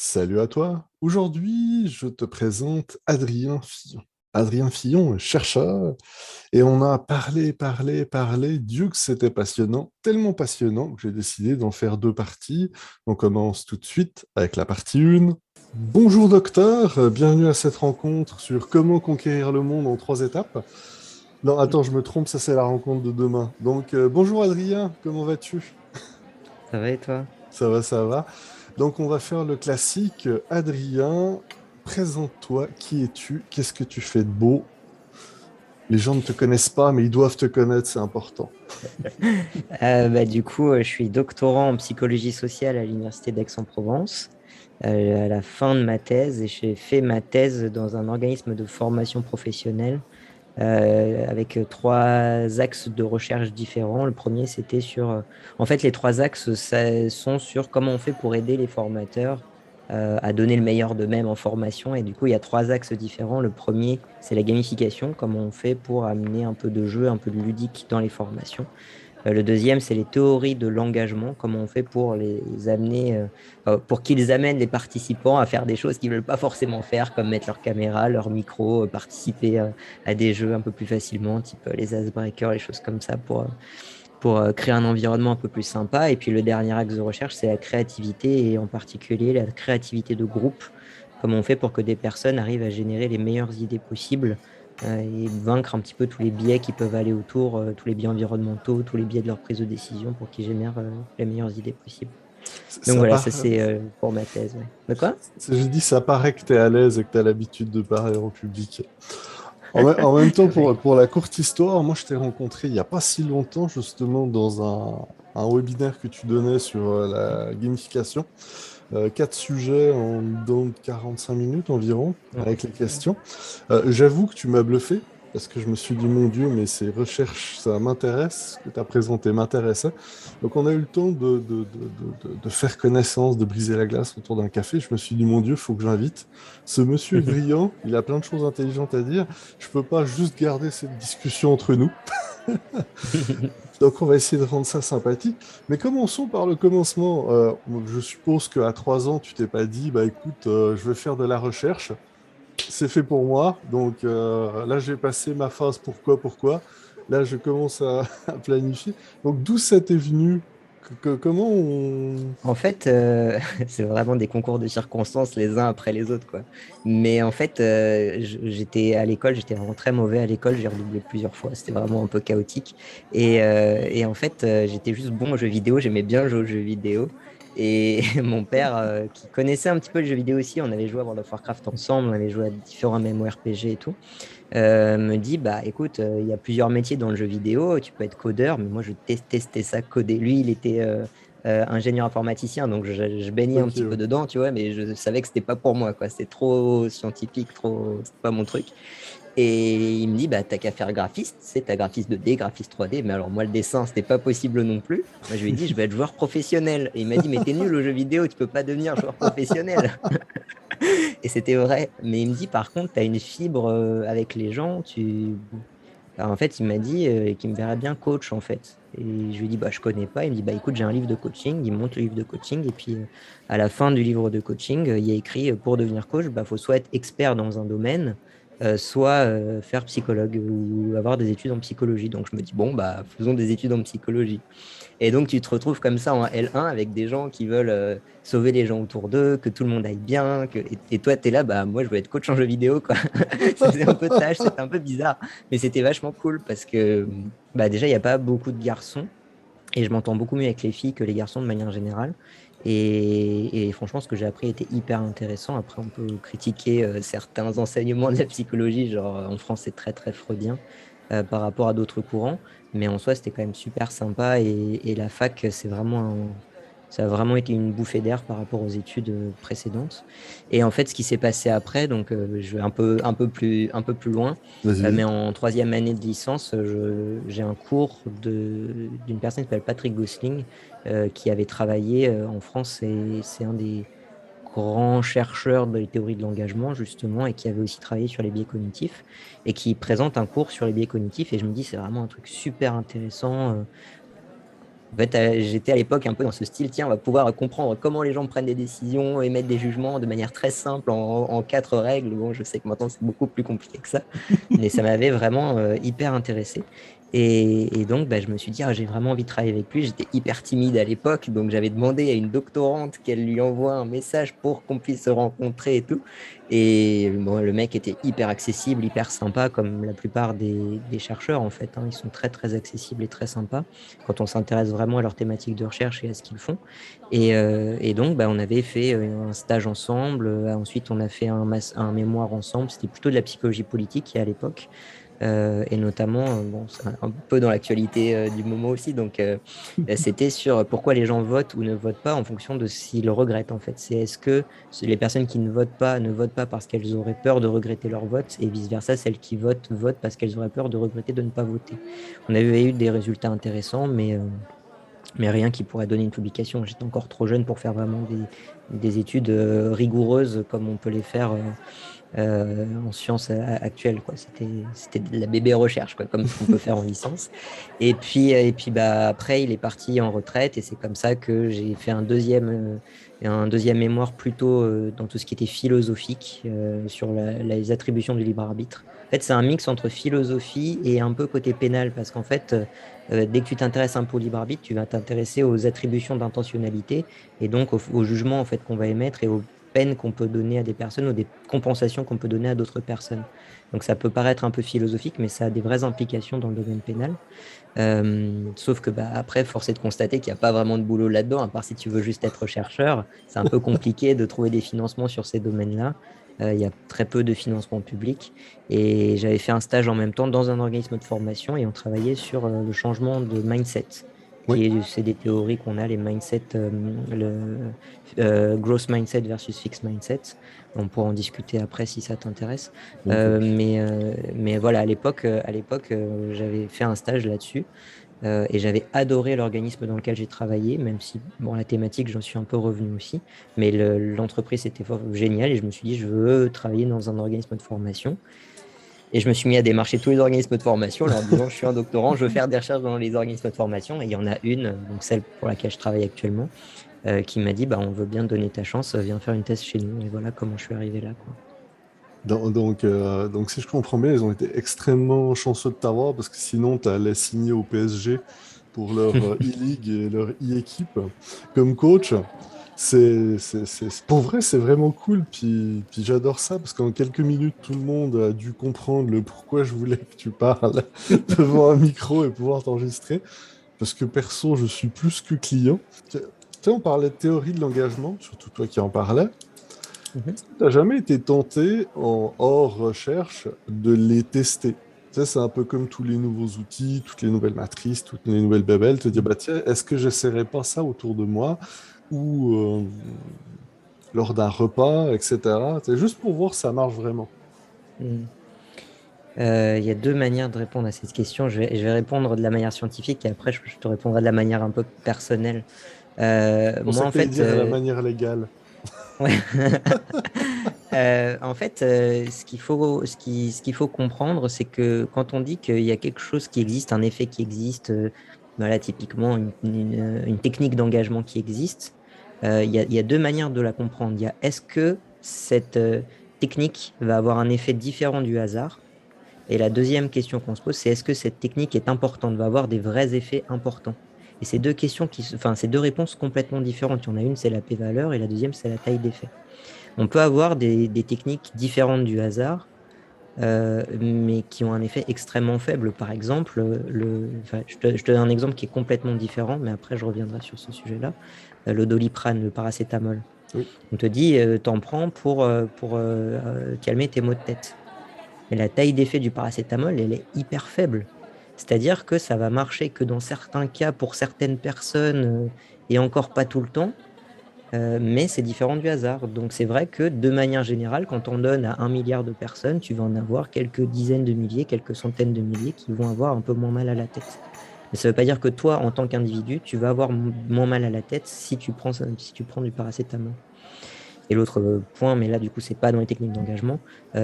Salut à toi. Aujourd'hui, je te présente Adrien Fillon. Adrien Fillon est chercheur et on a parlé. Dieu que c'était passionnant, tellement passionnant que j'ai décidé d'en faire deux parties. On commence tout de suite avec la partie 1. Bonjour docteur, bienvenue à cette rencontre sur comment conquérir le monde en trois étapes. Non, attends, je me trompe, ça c'est la rencontre de demain. Donc, bonjour Adrien, comment vas-tu? Ça va et toi? Ça va, ça va. Donc, on va faire le classique. Adrien, présente-toi. Qui es-tu? Qu'est-ce que tu fais de beau? Les gens ne te connaissent pas, mais ils doivent te connaître, c'est important. Je suis doctorant en psychologie sociale à l'Université d'Aix-en-Provence à la fin de ma thèse et j'ai fait ma thèse dans un organisme de formation professionnelle avec trois axes de recherche différents. Le premier, c'était sur... en fait, les trois axes sont sur comment on fait pour aider les formateurs à donner le meilleur d'eux-mêmes en formation. Et du coup, il y a trois axes différents. Le premier, c'est la gamification, comment on fait pour amener un peu de jeu, un peu de ludique dans les formations. Le deuxième, c'est les théories de l'engagement, comment on fait pour les amener, pour qu'ils amènent les participants à faire des choses qu'ils ne veulent pas forcément faire, comme mettre leur caméra, leur micro, participer à des jeux un peu plus facilement, type les icebreakers, les choses comme ça, pour créer un environnement un peu plus sympa. Et puis le dernier axe de recherche, c'est la créativité, et en particulier la créativité de groupe, comment on fait pour que des personnes arrivent à générer les meilleures idées possibles et vaincre un petit peu tous les biais qui peuvent aller autour, tous les biais environnementaux, tous les biais de leur prise de décision pour qu'ils génèrent les meilleures idées possibles. Donc Ça voilà, ça paraît, c'est pour ma thèse. Ouais. De quoi? je dis, ça paraît que tu es à l'aise et que tu as l'habitude de parler en public. En même temps, Ouais. pour la courte histoire, moi, je t'ai rencontré il n'y a pas si longtemps, justement, dans un webinaire que tu donnais sur la gamification. Quatre sujets en dans 45 minutes environ, Ouais, avec les c'est ça. questions. J'avoue que tu m'as bluffé, parce que je me suis dit, mon Dieu, mais ces recherches, ça m'intéresse, ce que tu as présenté m'intéressait. Donc on a eu le temps de faire connaissance, de briser la glace autour d'un café. Je me suis dit, mon Dieu, il faut que j'invite. Ce monsieur est brillant, il a plein de choses intelligentes à dire. Je peux pas juste garder cette discussion entre nous. Donc on va essayer de rendre ça sympathique. Mais commençons par le commencement. Je suppose qu'à 3 ans, tu t'es pas dit, bah écoute, je vais faire de la recherche. C'est fait pour moi. Donc là, j'ai passé ma phase pourquoi. Là, je commence à planifier. Donc d'où ça t'est venu? Comment on... En fait, c'est vraiment des concours de circonstances les uns après les autres, quoi. Mais en fait, j'étais à l'école, j'étais vraiment très mauvais à l'école, j'ai redoublé plusieurs fois, c'était vraiment un peu chaotique. Et en fait, j'étais juste bon aux jeux vidéo, j'aimais bien jouer aux jeux vidéo. Et mon père, qui connaissait un petit peu les jeux vidéo aussi, on avait joué à World of Warcraft ensemble, on avait joué à différents MMORPG et tout, me dit, bah écoute, il y a plusieurs métiers dans le jeu vidéo, tu peux être codeur, mais moi je détestais ça, coder. Lui, il était ingénieur informaticien, donc je baignais un Ok, petit peu ouais. dedans, tu vois, mais je savais que c'était pas pour moi, quoi. C'était trop scientifique, c'était pas mon truc. Et il me dit, bah, t'as qu'à faire graphiste, c'est ta graphiste 2D, graphiste 3D. Mais alors, moi, le dessin, c'était pas possible non plus. Moi, je lui ai dit, je vais être joueur professionnel. Et il m'a dit, mais t'es nul au jeu vidéo, tu peux pas devenir joueur professionnel. Et c'était vrai. Mais il me dit, par contre, tu as une fibre avec les gens. Alors, en fait, il m'a dit qu'il me verrait bien coach, en fait. Et je lui ai dit, bah, je connais pas. Il me dit, bah, écoute, j'ai un livre de coaching. Il me montre le livre de coaching. Et puis, à la fin du livre de coaching, il y a écrit, pour devenir coach, bah, faut soit être expert dans un domaine, soit faire psychologue ou avoir des études en psychologie. Donc, je me dis, bon, bah, faisons des études en psychologie. Et donc, tu te retrouves comme ça en L1 avec des gens qui veulent sauver les gens autour d'eux, que tout le monde aille bien. Et toi, tu es là, bah, moi, je veux être coach en jeu vidéo, quoi. Ça faisait un peu tâche, c'était un peu bizarre. Mais c'était vachement cool parce que bah, déjà, il n'y a pas beaucoup de garçons. Et je m'entends beaucoup mieux avec les filles que les garçons de manière générale. Et franchement, ce que j'ai appris était hyper intéressant. Après, on peut critiquer certains enseignements de la psychologie, genre en France, c'est très, très freudien par rapport à d'autres courants. Mais en soi, c'était quand même super sympa. Et la fac, ça a vraiment été une bouffée d'air par rapport aux études précédentes. Et en fait, ce qui s'est passé après, donc je vais un peu plus loin, Vas-y, mais vas-y. en troisième année de licence, j'ai un cours d'une personne qui s'appelle Patrick Gosling, qui avait travaillé en France, et c'est un des grands chercheurs des théories de l'engagement, justement, et qui avait aussi travaillé sur les biais cognitifs, et qui présente un cours sur les biais cognitifs. Et je me dis, c'est vraiment un truc super intéressant. En fait, j'étais à l'époque un peu dans ce style, tiens, on va pouvoir comprendre comment les gens prennent des décisions, émettre des jugements de manière très simple en 4 règles. Bon, je sais que maintenant, c'est beaucoup plus compliqué que ça, mais ça m'avait vraiment hyper intéressé. Et donc, bah, je me suis dit, ah, j'ai vraiment envie de travailler avec lui. J'étais hyper timide à l'époque, donc j'avais demandé à une doctorante qu'elle lui envoie un message pour qu'on puisse se rencontrer et tout. Et bon, le mec était hyper accessible, hyper sympa, comme la plupart des chercheurs, en fait, hein. Ils sont très, très accessibles et très sympas quand on s'intéresse vraiment à leur thématique de recherche et à ce qu'ils font. Et donc, bah, on avait fait un stage ensemble. Ensuite, on a fait un mémoire ensemble. C'était plutôt de la psychologie politique à l'époque. Et notamment, bon, c'est un peu dans l'actualité du moment aussi, donc c'était sur pourquoi les gens votent ou ne votent pas en fonction de s'ils regrettent en fait. C'est est-ce que les personnes qui ne votent pas ne votent pas parce qu'elles auraient peur de regretter leur vote et vice-versa, celles qui votent votent parce qu'elles auraient peur de regretter de ne pas voter. On avait eu des résultats intéressants, mais rien qui pourrait donner une publication. J'étais encore trop jeune pour faire vraiment des études rigoureuses comme on peut les faire en sciences actuelles, quoi. C'était de la bébé recherche, quoi, comme ce qu'on peut faire en licence. Et puis bah, après, il est parti en retraite et c'est comme ça que j'ai fait un deuxième mémoire plutôt dans tout ce qui était philosophique sur les attributions du libre arbitre. En fait, c'est un mix entre philosophie et un peu côté pénal parce qu'en fait, dès que tu t'intéresses un peu au libre arbitre, tu vas t'intéresser aux attributions d'intentionnalité et donc au jugement en fait, qu'on va émettre et aux peines qu'on peut donner à des personnes ou des compensations qu'on peut donner à d'autres personnes. Donc ça peut paraître un peu philosophique, mais ça a des vraies implications dans le domaine pénal. Sauf que bah, après, force est de constater qu'il n'y a pas vraiment de boulot là-dedans, à part si tu veux juste être chercheur. C'est un peu compliqué de trouver des financements sur ces domaines-là. Il y a très peu de financement public. Et j'avais fait un stage en même temps dans un organisme de formation et on travaillait sur le changement de mindset. Oui, C'est des théories qu'on a, les mindset, growth mindset versus fixed mindset. On pourra en discuter après si ça t'intéresse. volontiers. Mais voilà, à l'époque, j'avais fait un stage là-dessus et j'avais adoré l'organisme dans lequel j'ai travaillé, même si, bon, la thématique, j'en suis un peu revenu aussi. Mais l'entreprise était géniale et je me suis dit, je veux travailler dans un organisme de formation. Et je me suis mis à démarcher tous les organismes de formation en leur disant, je suis un doctorant, je veux faire des recherches dans les organismes de formation. Et il y en a une, donc celle pour laquelle je travaille actuellement, qui m'a dit, bah, on veut bien te donner ta chance, viens faire une thèse chez nous. Et voilà comment je suis arrivé là, quoi. Donc, si je comprends bien, ils ont été extrêmement chanceux de t'avoir parce que sinon, tu allais signer au PSG pour leur e-league et leur e-équipe comme coach. Pour vrai, c'est vraiment cool. Puis j'adore ça parce qu'en quelques minutes, tout le monde a dû comprendre le pourquoi je voulais que tu parles devant un micro et pouvoir t'enregistrer. Parce que perso, je suis plus que client. Tu sais, on parlait de théorie de l'engagement, surtout toi qui en parlais. Mhm. T'as jamais été tenté en hors recherche de les tester? Tu sais, c'est un peu comme tous les nouveaux outils, toutes les nouvelles matrices, toutes les nouvelles bébelles, te dire, bah tiens, est-ce que j'essaierai pas ça autour de moi ou lors d'un repas, etc. C'est juste pour voir si ça marche vraiment. Mhm. Il y a deux manières de répondre à cette question. Je vais répondre de la manière scientifique et après, je te répondrai de la manière un peu personnelle. C'est pour Moi, ça en que tu allais fait, dire à la manière légale. ouais. En fait, ce qu'il faut comprendre, c'est que quand on dit qu'il y a quelque chose qui existe, un effet qui existe, voilà, typiquement une technique d'engagement qui existe, il y a deux manières de la comprendre. Il y a est-ce que cette technique va avoir un effet différent du hasard? Et la deuxième question qu'on se pose, c'est est-ce que cette technique est importante, va avoir des vrais effets importants? Et ces deux questions enfin, ces deux réponses complètement différentes. Il y en a une, c'est la p-valeur, et la deuxième, c'est la taille d'effet. On peut avoir des techniques différentes du hasard, mais qui ont un effet extrêmement faible. Par exemple, enfin, je te donne un exemple qui est complètement différent, mais après, je reviendrai sur ce sujet-là. Le Doliprane, le paracétamol. Oui. On te dit, t'en prends pour calmer tes maux de tête. Mais la taille d'effet du paracétamol, elle est hyper faible. C'est-à-dire que ça va marcher que dans certains cas pour certaines personnes et encore pas tout le temps, mais c'est différent du hasard. Donc c'est vrai que de manière générale, quand on donne à 1 milliard de personnes, tu vas en avoir quelques dizaines de milliers, quelques centaines de milliers qui vont avoir un peu moins mal à la tête. Mais ça ne veut pas dire que toi, en tant qu'individu, tu vas avoir moins mal à la tête si tu prends du paracétamol. Et l'autre point, mais là, du coup, c'est pas dans les techniques d'engagement,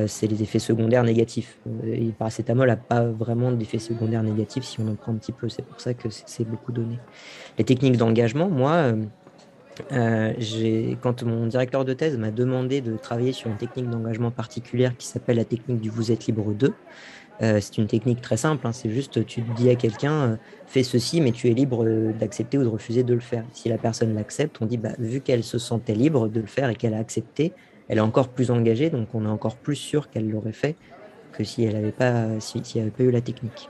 c'est les effets secondaires négatifs. Et le paracétamol n'a pas vraiment d'effets secondaires négatifs si on en prend un petit peu. C'est pour ça que c'est beaucoup donné. Les techniques d'engagement, moi, quand mon directeur de thèse m'a demandé de travailler sur une technique d'engagement particulière qui s'appelle la technique du vous êtes libre 2, c'est une technique très simple, hein, c'est juste tu dis à quelqu'un fais ceci, mais tu es libre d'accepter ou de refuser de le faire. Si la personne l'accepte, on dit bah, vu qu'elle se sentait libre de le faire et qu'elle a accepté, elle est encore plus engagée, donc on est encore plus sûr qu'elle l'aurait fait que si elle n'avait pas, si elle avait pas eu la technique.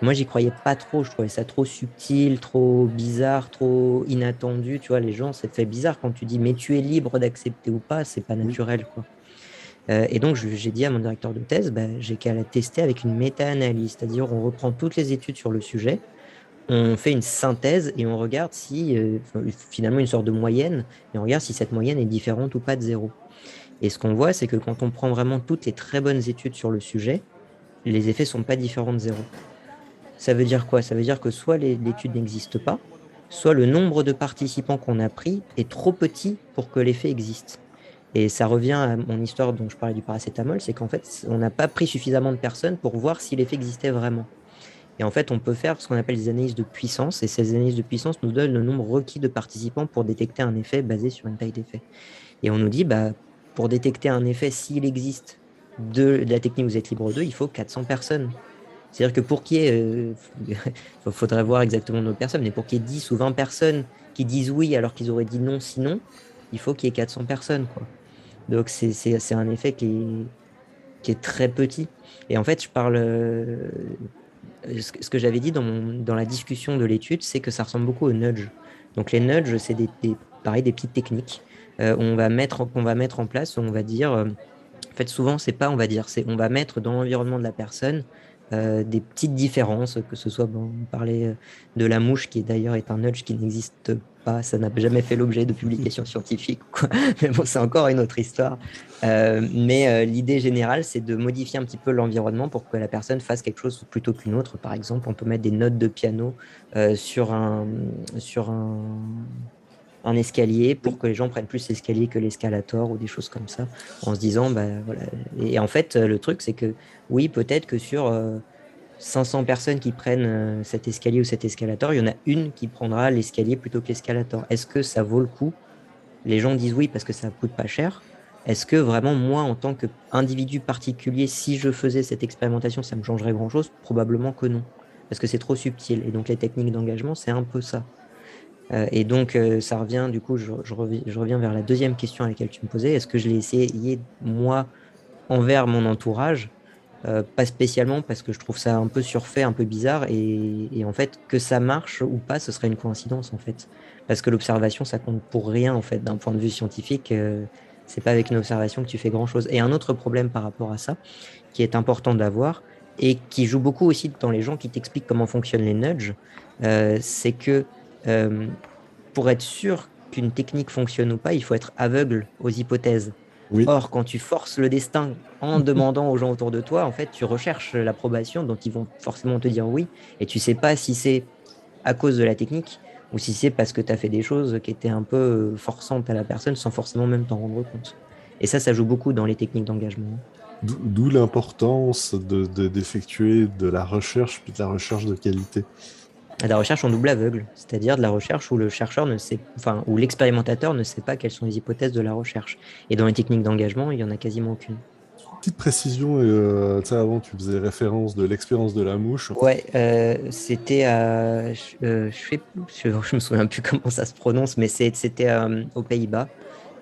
Moi, j'y croyais pas trop. Je trouvais ça trop subtil, trop bizarre, trop inattendu. Tu vois, les gens, ça fait bizarre quand tu dis, mais tu es libre d'accepter ou pas, c'est pas Oui. naturel, quoi. Et donc, j'ai dit à mon directeur de thèse, bah, j'ai qu'à la tester avec une méta-analyse, c'est-à-dire on reprend toutes les études sur le sujet, on fait une synthèse et on regarde si, finalement, une sorte de moyenne, et on regarde si cette moyenne est différente ou pas de zéro. Et ce qu'on voit, c'est que quand on prend vraiment toutes les très bonnes études sur le sujet, les effets sont pas différents de zéro. Ça veut dire quoi? Ça veut dire que soit l'étude n'existe pas, soit le nombre de participants qu'on a pris est trop petit pour que l'effet existe. Et ça revient à mon histoire dont je parlais du paracétamol, c'est qu'en fait, on n'a pas pris suffisamment de personnes pour voir si l'effet existait vraiment. Et en fait, on peut faire ce qu'on appelle des analyses de puissance, et ces analyses de puissance nous donnent le nombre requis de participants pour détecter un effet basé sur une taille d'effet. Et on nous dit, bah, pour détecter un effet, s'il existe de la technique Vous êtes libre 2, il faut 400 personnes. C'est-à-dire que pour qu'il y ait, il faudrait voir exactement nos personnes, mais pour qu'il y ait 10 ou 20 personnes qui disent oui alors qu'ils auraient dit non sinon, il faut qu'il y ait 400 personnes, quoi. Donc c'est un effet qui est très petit. Et en fait, je parle, ce que j'avais dit dans la discussion de l'étude, c'est que ça ressemble beaucoup au nudge. Donc les nudges, c'est pareil, des petites techniques qu'on va mettre en place, où on va dire, en fait, souvent, c'est pas, on va dire, c'est on va mettre dans l'environnement de la personne des petites différences, que ce soit, bon, on parlait de la mouche, qui d'ailleurs est un nudge qui n'existe pas, ça n'a jamais fait l'objet de publications scientifiques, quoi. Mais bon, c'est encore une autre histoire. Mais l'idée générale, c'est de modifier un petit peu l'environnement pour que la personne fasse quelque chose plutôt qu'une autre. Par exemple, on peut mettre des notes de piano sur un escalier pour Oui. que les gens prennent plus l'escalier que l'escalator ou des choses comme ça, en se disant, bah, voilà. Et en fait, le truc, c'est que oui, peut-être que sur 500 personnes qui prennent cet escalier ou cet escalator, il y en a une qui prendra l'escalier plutôt que l'escalator. Est-ce que ça vaut le coup? Les gens disent oui parce que ça coûte pas cher. Est-ce que vraiment, moi, en tant qu'individu particulier, si je faisais cette expérimentation, ça me changerait grand-chose? Probablement que non, parce que c'est trop subtil. Et donc, les techniques d'engagement, c'est un peu ça. Et donc, ça revient, du coup, je reviens vers la deuxième question à laquelle tu me posais. Est-ce que je l'ai essayé, moi, envers mon entourage? Pas spécialement, parce que je trouve ça un peu surfait, un peu bizarre. Et en fait, que ça marche ou pas, ce serait une coïncidence, en fait. Parce que l'observation, ça compte pour rien, en fait, d'un point de vue scientifique. C'est pas avec une observation que tu fais grand-chose. Et un autre problème par rapport à ça, qui est important d'avoir, et qui joue beaucoup aussi dans les gens qui t'expliquent comment fonctionnent les nudges, c'est que euh, pour être sûr qu'une technique fonctionne ou pas, il faut être aveugle aux hypothèses. Oui. Or, quand tu forces le destin en demandant aux gens autour de toi, en fait, tu recherches l'approbation, donc ils vont forcément te dire oui, et tu sais pas si c'est à cause de la technique ou si c'est parce que tu as fait des choses qui étaient un peu forçantes à la personne sans forcément même t'en rendre compte. Et ça joue beaucoup dans les techniques d'engagement. D'où l'importance d'effectuer de la recherche, puis de la recherche de qualité. De la recherche en double aveugle, c'est-à-dire de la recherche où le chercheur ne sait, enfin, où l'expérimentateur ne sait pas quelles sont les hypothèses de la recherche. Et dans les techniques d'engagement, il y en a quasiment aucune. Petite précision, tu sais, avant tu faisais référence de l'expérience de la mouche. Ouais, c'était à, je me souviens plus comment ça se prononce, mais c'était aux Pays-Bas.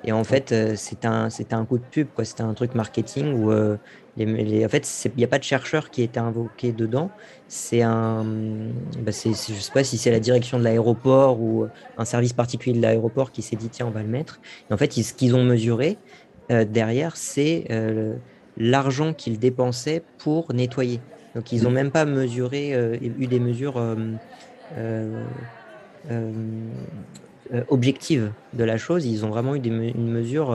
Et en fait, c'était un coup de pub, quoi. C'était un truc marketing où en fait, il n'y a pas de chercheur qui était invoqué dedans. C'est un, bah, je sais pas si c'est la direction de l'aéroport ou un service particulier de l'aéroport qui s'est dit, tiens, on va le mettre. Et en fait, ce qu'ils ont mesuré derrière, c'est l'argent qu'ils dépensaient pour nettoyer. Donc, ils n'ont Oui. même pas mesuré, eu des mesures euh, euh, objective de la chose. Ils ont vraiment eu une mesure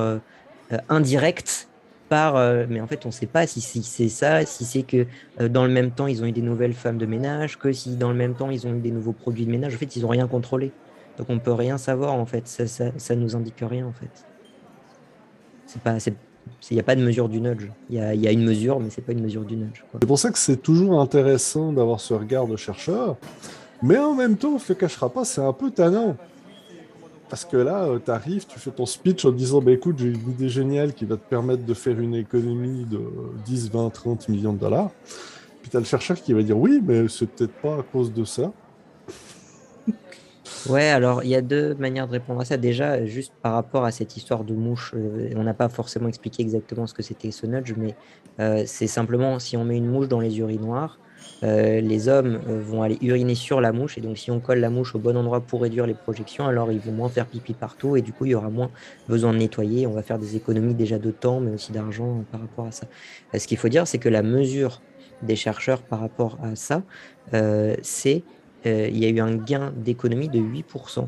indirecte mais en fait, on ne sait pas si c'est ça, si c'est que dans le même temps, ils ont eu des nouvelles femmes de ménage, que si dans le même temps, ils ont eu des nouveaux produits de ménage. En fait, ils n'ont rien contrôlé. Donc, on ne peut rien savoir, en fait. Ça nous indique rien, en fait. Il n'y a pas de mesure du nudge. Il y a une mesure, mais c'est pas une mesure du nudge, quoi. C'est pour ça que c'est toujours intéressant d'avoir ce regard de chercheur, mais en même temps, on ne se le cachera pas, c'est un peu tannant. Parce que là, tu arrives, tu fais ton speech en disant, bah, écoute, j'ai une idée géniale qui va te permettre de faire une économie de 10, 20, 30 millions de dollars. Puis tu as le chercheur qui va dire, oui, mais c'est peut-être pas à cause de ça. Ouais, alors il y a deux manières de répondre à ça. Déjà, juste par rapport à cette histoire de mouche, on n'a pas forcément expliqué exactement ce que c'était ce nudge, mais c'est simplement si on met une mouche dans les urinoirs, les hommes vont aller uriner sur la mouche, et donc si on colle la mouche au bon endroit pour réduire les projections, alors ils vont moins faire pipi partout, et du coup il y aura moins besoin de nettoyer. On va faire des économies déjà de temps, mais aussi d'argent par rapport à ça. Ce qu'il faut dire, c'est que la mesure des chercheurs par rapport à ça, c'est il y a eu un gain d'économie de 8%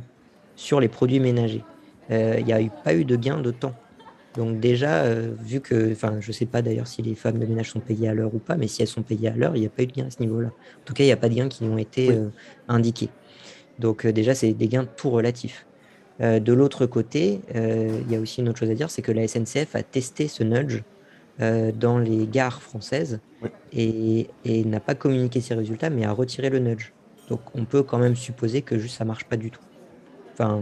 sur les produits ménagers. Il n'y a pas eu de gain de temps. Donc déjà, vu que, enfin, je ne sais pas d'ailleurs si les femmes de ménage sont payées à l'heure ou pas, mais si elles sont payées à l'heure, il n'y a pas eu de gain à ce niveau-là. En tout cas, il n'y a pas de gains qui ont été Oui. indiqués. Donc déjà, c'est des gains tout relatifs. De l'autre côté, il y a aussi une autre chose à dire, c'est que la SNCF a testé ce nudge dans les gares françaises Oui. et n'a pas communiqué ses résultats, mais a retiré le nudge. Donc on peut quand même supposer que juste ça marche pas du tout. Enfin,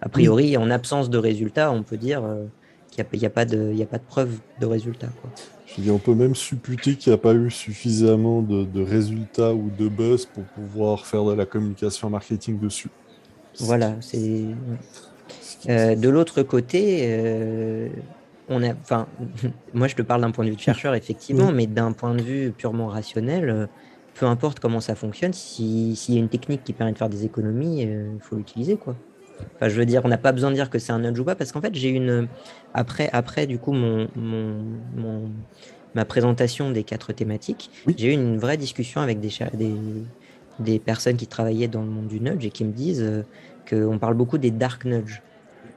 a Oui. priori, en absence de résultats, on peut dire qu'il n'y a pas de, il y a pas de preuve de résultats, quoi. Je dis, on peut même supputer qu'il n'y a pas eu suffisamment de résultats ou de buzz pour pouvoir faire de la communication marketing dessus. Ce qui- Voilà, c'est. Ouais. ce qui- De l'autre côté, enfin, moi je te parle d'un point de vue de chercheur, effectivement, Oui. mais d'un point de vue purement rationnel, peu importe comment ça fonctionne, s'il y a une technique qui permet de faire des économies, il faut l'utiliser, quoi. Enfin, je veux dire, on n'a pas besoin de dire que c'est un nudge ou pas, parce qu'en fait, après du coup, ma présentation des 4 thématiques, Oui. j'ai eu une vraie discussion avec des personnes qui travaillaient dans le monde du nudge et qui me disent qu'on parle beaucoup des dark nudge.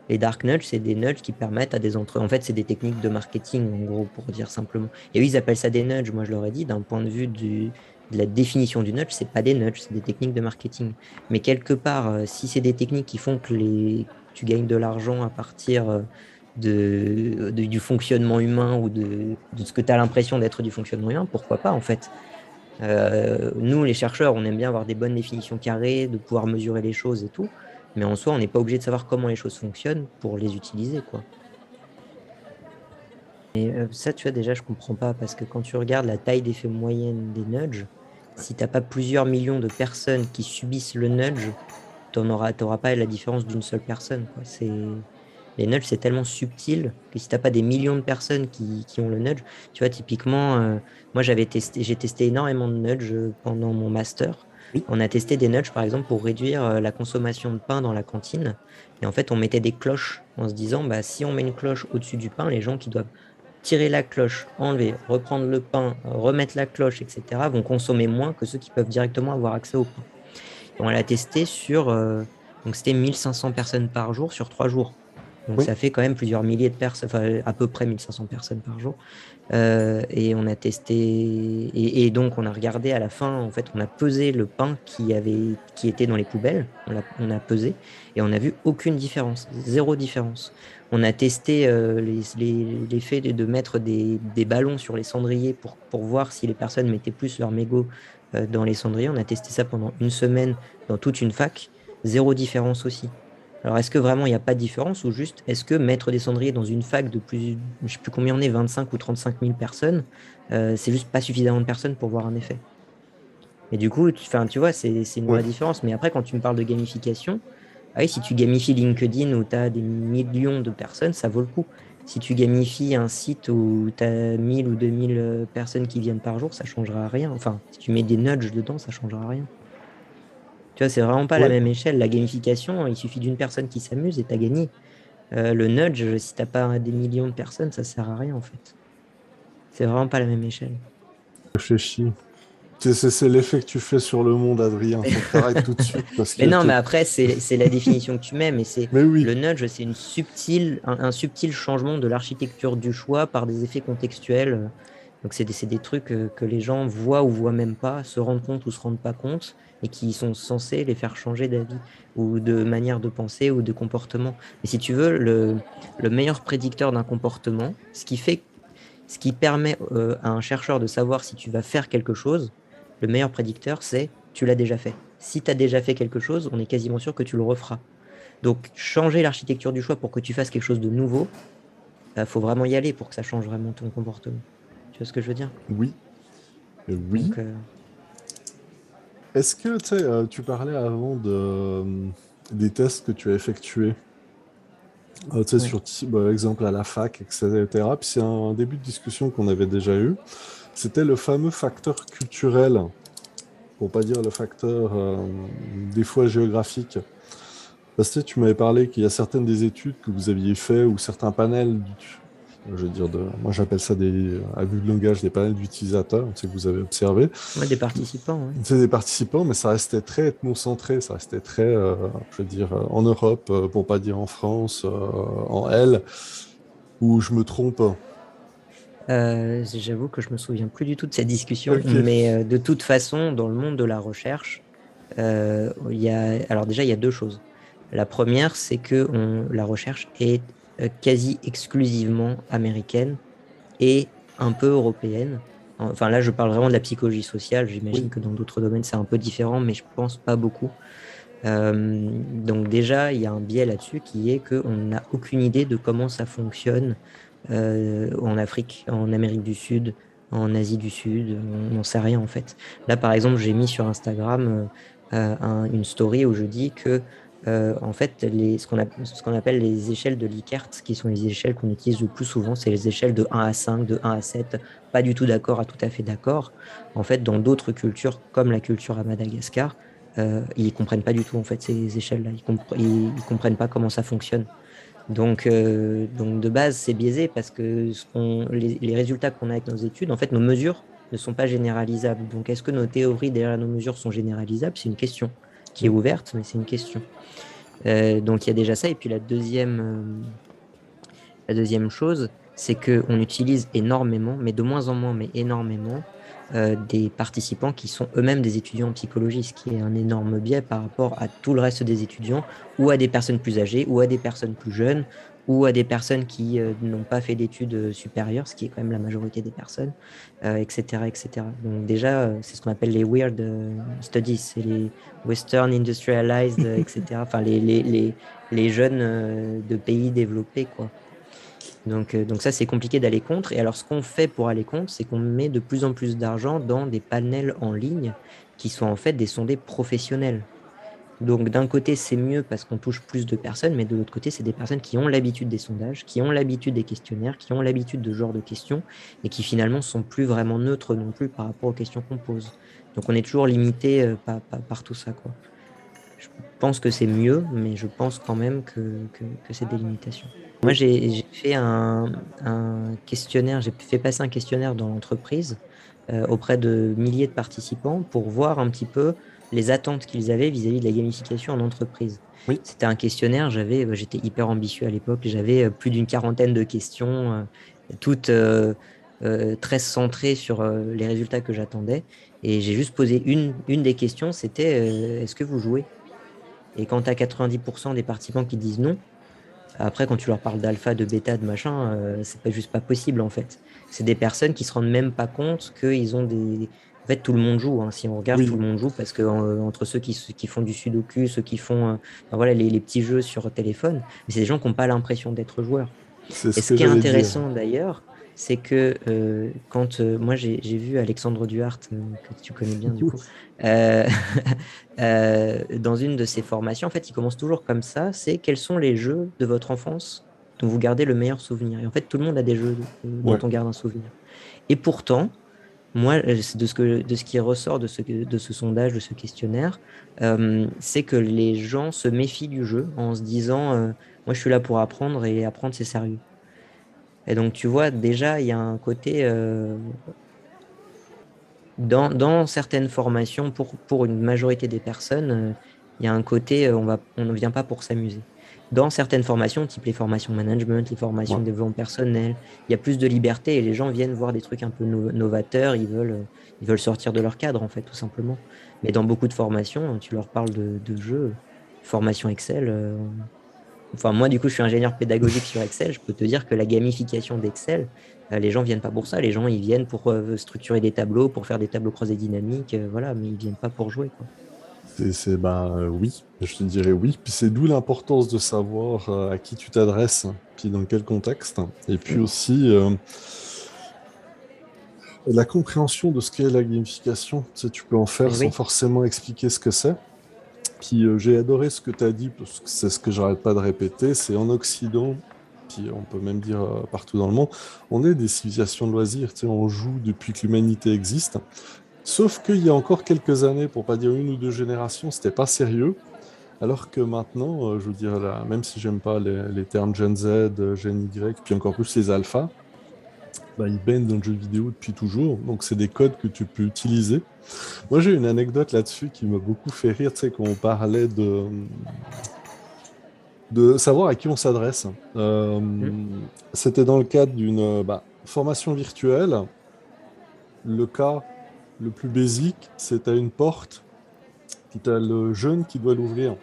Les dark nudge, c'est des nudges qui permettent à des entre... En fait, c'est des techniques de marketing, en gros, pour dire simplement. Et eux, ils appellent ça des nudges. Moi, je leur ai dit, d'un point de vue de la définition du nudge, c'est pas des nudges, c'est des techniques de marketing. Mais quelque part, si c'est des techniques qui font que tu gagnes de l'argent à partir du fonctionnement humain ou de ce que tu as l'impression d'être du fonctionnement humain, pourquoi pas, en fait? Nous, les chercheurs, on aime bien avoir des bonnes définitions carrées, de pouvoir mesurer les choses et tout. Mais en soi, on n'est pas obligé de savoir comment les choses fonctionnent pour les utiliser, quoi. Et ça, tu vois, déjà, je comprends pas, parce que quand tu regardes la taille d'effet moyenne des nudges, si t'as pas plusieurs millions de personnes qui subissent le nudge, t'auras pas la différence d'une seule personne, quoi. Les nudges, c'est tellement subtil que si t'as pas des millions de personnes qui ont le nudge, tu vois, typiquement, moi, j'ai testé énormément de nudges pendant mon master. Oui. On a testé des nudges, par exemple, pour réduire la consommation de pain dans la cantine. Et en fait, on mettait des cloches en se disant, bah, si on met une cloche au-dessus du pain, les gens qui doivent tirer la cloche, enlever, reprendre le pain, remettre la cloche, etc., vont consommer moins que ceux qui peuvent directement avoir accès au pain. Et on l'a testé donc c'était 1500 personnes par jour sur 3 jours. Donc Oui. ça fait quand même plusieurs milliers de personnes, enfin à peu près 1500 personnes par jour. Et on a testé, et donc on a regardé à la fin, en fait, on a pesé le pain qui était dans les poubelles, on a pesé, et on n'a vu aucune différence, zéro différence. On a testé l'effet de mettre des ballons sur les cendriers pour voir si les personnes mettaient plus leur mégot dans les cendriers. On a testé ça pendant une semaine dans toute une fac, zéro différence aussi. Alors, est-ce que vraiment il n'y a pas de différence ou juste est-ce que mettre des cendriers dans une fac de plus, je ne sais plus combien on est, 25 ou 35 000 personnes, c'est juste pas suffisamment de personnes pour voir un effet. Et du coup, tu vois, c'est une Oui. vraie différence. Mais après, quand tu me parles de gamification, ah oui, si tu gamifies LinkedIn où tu as des millions de personnes, ça vaut le coup. Si tu gamifies un site où tu as 1000 ou 2000 personnes qui viennent par jour, ça ne changera rien. Enfin, si tu mets des nudges dedans, ça ne changera rien. Tu vois, c'est vraiment pas la Oui. même échelle. La gamification, il suffit d'une personne qui s'amuse et tu as gagné. Le nudge, si t'as pas des millions de personnes, ça sert à rien en fait. C'est vraiment pas la même échelle. Réfléchis. C'est l'effet que tu fais sur le monde, Adrien. Faut que tu arrêtes tout de suite parce Mais que non, mais après, c'est la définition que tu mets, mais Mais oui. le nudge, c'est un subtil changement de l'architecture du choix par des effets contextuels. Donc, c'est des trucs que les gens voient ou voient même pas, se rendent compte ou se rendent pas compte, et qui sont censés les faire changer d'avis ou de manière de penser ou de comportement. Et si tu veux, le meilleur prédicteur d'un comportement, ce qui permet à un chercheur de savoir si tu vas faire quelque chose, le meilleur prédicteur, c'est tu l'as déjà fait. Si tu as déjà fait quelque chose, on est quasiment sûr que tu le referas. Donc, changer l'architecture du choix pour que tu fasses quelque chose de nouveau, il faut vraiment y aller pour que ça change vraiment ton comportement. Tu vois ce que je veux dire? Oui, oui. Donc, Est-ce que tu parlais avant des tests que tu as effectués, ouais. sur par exemple à la fac, etc. Puis c'est un début de discussion qu'on avait déjà eu. C'était le fameux facteur culturel, pour pas dire le facteur des fois géographique. Parce que tu m'avais parlé qu'il y a certaines des études que vous aviez fait ou certains panels, je veux dire, moi j'appelle ça à vue de langage, des panels d'utilisateurs, que vous avez observé. Ouais, des participants, ouais. C'est des participants, mais ça restait très ethnocentré, ça restait très, je veux dire, en Europe, pour pas dire en France, en L, où je me trompe. J'avoue que je me souviens plus du tout de cette discussion, Ok. mais de toute façon, dans le monde de la recherche, alors déjà, il y a deux choses. La première, c'est que la recherche est quasi exclusivement américaine et un peu européenne. Enfin, là, je parle vraiment de la psychologie sociale. J'imagine Oui. que dans d'autres domaines, c'est un peu différent, mais je pense pas beaucoup. Donc déjà, il y a un biais là-dessus qui est qu'on n'a aucune idée de comment ça fonctionne en Afrique, en Amérique du Sud, en Asie du Sud. On n'en sait rien en fait. Là, par exemple, j'ai mis sur Instagram une story où je dis que en fait, ce qu'on appelle les échelles de Likert, qui sont les échelles qu'on utilise le plus souvent, c'est les échelles de 1 à 5, de 1 à 7, pas du tout d'accord à tout à fait d'accord. En fait, dans d'autres cultures, comme la culture à Madagascar, ils comprennent pas du tout en fait ces échelles-là. Ils comprennent pas comment ça fonctionne. Donc de base, c'est biaisé parce que les résultats qu'on a avec nos études, en fait, nos mesures ne sont pas généralisables. Donc, est-ce que nos théories derrière nos mesures sont généralisables? C'est une question qui est Mm. ouverte, mais c'est une question. Donc, il y a déjà ça. Et puis, la deuxième chose, c'est qu'on utilise énormément, mais de moins en moins, mais énormément, des participants qui sont eux-mêmes des étudiants en psychologie, ce qui est un énorme biais par rapport à tout le reste des étudiants, ou à des personnes plus âgées, ou à des personnes plus jeunes, ou à des personnes qui n'ont pas fait d'études supérieures, ce qui est quand même la majorité des personnes, etc., etc. Donc déjà, c'est ce qu'on appelle les weird studies, c'est les Western industrialized, etc. Enfin, les jeunes de pays développés, quoi. Donc ça, c'est compliqué d'aller contre. Et alors, ce qu'on fait pour aller contre, c'est qu'on met de plus en plus d'argent dans des panels en ligne qui sont en fait des sondés professionnels. Donc d'un côté, c'est mieux parce qu'on touche plus de personnes, mais de l'autre côté, c'est des personnes qui ont l'habitude des sondages, qui ont l'habitude des questionnaires, qui ont l'habitude de ce genre de questions, et qui finalement sont plus vraiment neutres non plus par rapport aux questions qu'on pose. Donc on est toujours limité par tout ça, quoi. Je pense que c'est mieux, mais je pense quand même que c'est des limitations. Moi, Oui. j'ai fait un questionnaire, j'ai fait passer un questionnaire dans l'entreprise auprès de milliers de participants pour voir un petit peu les attentes qu'ils avaient vis-à-vis de la gamification en entreprise. Oui. C'était un questionnaire, j'étais hyper ambitieux à l'époque, j'avais plus d'une quarantaine de questions, toutes très centrées sur les résultats que j'attendais. Et j'ai juste posé une des questions, c'était est-ce que vous jouez? Et quand tu as 90% des participants qui disent non, après, quand tu leur parles d'alpha, de bêta, de machin, c'est pas juste pas possible en fait. C'est des personnes qui se rendent même pas compte qu'ils ont des. En fait, tout le monde joue. Hein. Si on regarde, tout Oui. le monde joue parce que entre ceux qui font du sudoku, ceux qui font enfin, voilà, les petits jeux sur téléphone, mais c'est des gens qui n'ont pas l'impression d'être joueurs. C'est Et ce ce que qui est j'allais dire. intéressant d'ailleurs, c'est que quand moi j'ai vu Alexandre Duhart, que tu connais bien du coup, euh, dans une de ses formations, en fait, il commence toujours comme ça, c'est quels sont les jeux de votre enfance dont vous gardez le meilleur souvenir. Et en fait, tout le monde a des jeux dont Ouais. on garde un souvenir. Et pourtant, moi, c'est de ce qui ressort de ce sondage, de ce questionnaire, c'est que les gens se méfient du jeu en se disant, moi, je suis là pour apprendre et apprendre, c'est sérieux. Et donc, tu vois, déjà, il y a un côté, dans certaines formations, pour une majorité des personnes, il y a un côté, on ne vient pas pour s'amuser. dans certaines formations, type les formations management, les Ouais. formations développement personnel, il y a plus de liberté et les gens viennent voir des trucs un peu novateurs, ils veulent sortir de leur cadre, en fait, tout simplement. Mais dans beaucoup de formations, tu leur parles de jeux, formation Excel. Enfin, moi, du coup, je suis ingénieur pédagogique sur Excel. Je peux te dire que la gamification d'Excel, les gens viennent pas pour ça. Les gens, ils viennent pour structurer des tableaux, pour faire des tableaux croisés dynamiques, voilà, mais ils viennent pas pour jouer, quoi. Oui, je te dirais oui. Puis c'est d'où l'importance de savoir à qui tu t'adresses, puis dans quel contexte. Et puis Mm. aussi la compréhension de ce qu'est la gamification. Tu sais, tu peux en faire Mais sans oui. forcément expliquer ce que c'est. Puis j'ai adoré ce que tu as dit, parce que c'est ce que j'arrête pas de répéter, c'est en Occident, puis on peut même dire partout dans le monde, on est des civilisations de loisirs, tu sais, on joue depuis que l'humanité existe. Sauf qu'il y a encore quelques années, pour pas dire une ou deux générations, c'était pas sérieux. Alors que maintenant, je veux dire, là, même si j'aime pas les termes Gen Z, Gen Y, puis encore plus les alphas, bah, ils baignent dans le jeu vidéo depuis toujours. Donc, c'est des codes que tu peux utiliser. Moi, j'ai une anecdote là-dessus qui m'a beaucoup fait rire, tu sais, quand on parlait de savoir à qui on s'adresse. Mm. C'était dans le cadre d'une formation virtuelle. Le cas le plus basique, c'est à une porte, puis tu as le jeune qui doit l'ouvrir.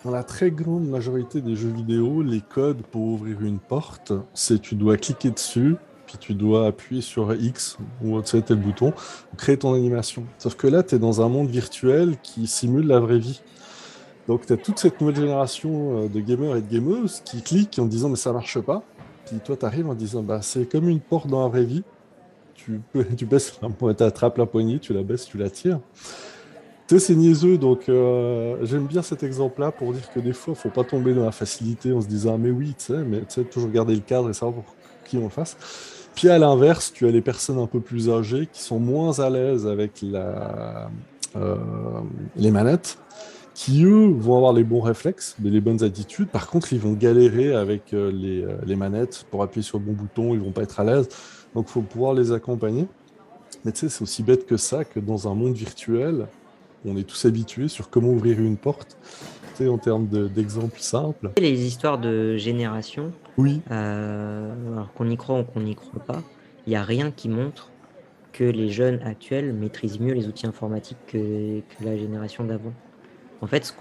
Dans la très grande majorité des jeux vidéo, les codes pour ouvrir une porte, c'est tu dois cliquer dessus, puis tu dois appuyer sur X ou tu sais, tel bouton pour créer ton animation. Sauf que là, tu es dans un monde virtuel qui simule la vraie vie. Donc, tu as toute cette nouvelle génération de gamers et de gameuses qui cliquent en disant mais ça marche pas. Puis toi, tu arrives en disant bah, c'est comme une porte dans la vraie vie. Tu baisses tu attrapes la poignée, tu la baisses, tu la tires. Tu sais, c'est niaiseux, donc j'aime bien cet exemple-là pour dire que des fois, il faut pas tomber dans la facilité en se disant, ah, mais oui, tu sais, mais tu sais, toujours garder le cadre et savoir pour qui on le fasse. Puis à l'inverse, tu as les personnes un peu plus âgées qui sont moins à l'aise avec euh, les manettes, qui eux vont avoir les bons réflexes, mais les bonnes attitudes. Par contre, ils vont galérer avec les manettes pour appuyer sur le bon bouton, ils vont pas être à l'aise. Donc, il faut pouvoir les accompagner. Mais tu sais, c'est aussi bête que ça, que dans un monde virtuel, on est tous habitués sur comment ouvrir une porte, tu sais, en termes d'exemples simples. Les histoires de génération, Oui, alors qu'on y croit ou qu'on n'y croit pas, il n'y a rien qui montre que les jeunes actuels maîtrisent mieux les outils informatiques que la génération d'avant. En fait,